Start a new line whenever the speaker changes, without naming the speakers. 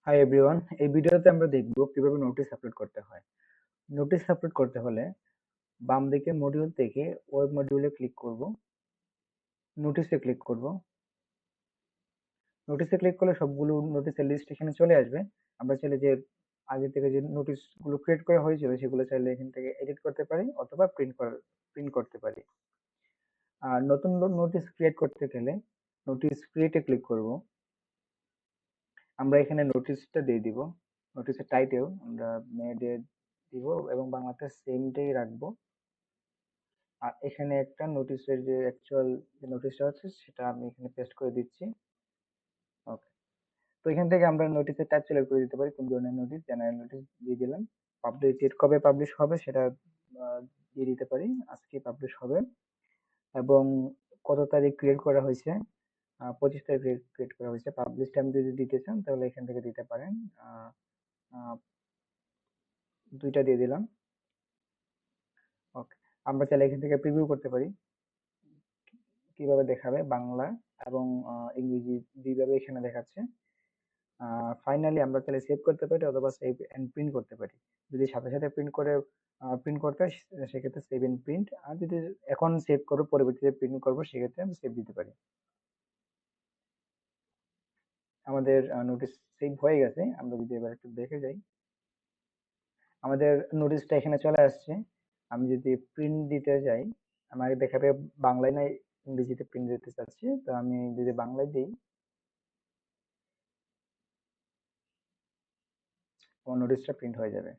Hi everyone, এই ভিডিওতে আমরা দেখব কিভাবে নোটিশ আপলোড করতে হয়। নোটিশ আপলোড করতে হলে বাম দিকে মডিউল থেকে ওয়েব মডিউলে ক্লিক করব, নোটিশে ক্লিক করব। নোটিশে ক্লিক করলে সবগুলো নোটিশের লিস্ট এখানে চলে আসবে। আমরা চাইলে যে আগে থেকে যে নোটিশগুলো ক্রিয়েট করা হয়েছিল সেগুলো চাইলে এখান থেকে এডিট করতে পারি অথবা প্রিন্ট করতে পারি। আর নতুন নোটিশ ক্রিয়েট করতে গেলে নোটিশ ক্রিয়েটে ক্লিক করব। আমরা এখানে নোটিশটা দিয়ে দিব। নোটিশের টাইটেল আমরা মেয়েদের দিব এবং বাংলাতে সেমটাই রাখবো। আর এখানে একটা নোটিশের যে অ্যাকচুয়াল যে নোটিশটা আছে সেটা আমি এখানে পেস্ট করে দিচ্ছি। ওকে, তো এখান থেকে আমরা নোটিশের টাইপ সিলেক্ট করে দিতে পারি কোন ধরনের নোটিশ। জেনারেল নোটিশ দিয়ে দিলাম। পাবলিশ ডেট কবে পাবলিশ হবে সেটা দিয়ে দিতে পারি, আজকে পাবলিশ হবে। এবং কত তারিখ ক্রিয়েট করা হয়েছে, 25 তারিখ ক্রিয়েট করা হয়েছে। পাবলিশ টাইম যদি দিতে চান তাহলে এখান থেকে দিতে পারেন। আহ, আহ, দুইটা দিয়ে দিলাম। ওকে, আমরা চাইলে এখান থেকে প্রিভিউ করতে পারি কিভাবে দেখাবে, বাংলা এবং ইংরেজি দুইভাবে এখানে দেখাচ্ছে। ফাইনালি আমরা চাইলে সেভ করতে পারি অথবা সেভ এন্ড প্রিন্ট করতে পারি। যদি সাথে সাথে প্রিন্ট করতে হয় সেক্ষেত্রে সেভ এন্ড প্রিন্ট, আর যদি এখন সেভ করবো পরবর্তীতে প্রিন্ট করবো সেক্ষেত্রে আমি সেভ দিতে পারি। আমাদের নোটিশ সেভ হয়ে গেছে। আমরা যদি এবার একটু দেখে যাই, আমাদের নোটিশটা এখানে চলে আসছে। আমি যদি প্রিন্ট দিতে যাই আমাকে দেখাবে বাংলায় না ইংরেজিতে প্রিন্ট দিতে চাচ্ছি। তো আমি যদি বাংলায় দিই আমার নোটিশটা প্রিন্ট হয়ে যাবে।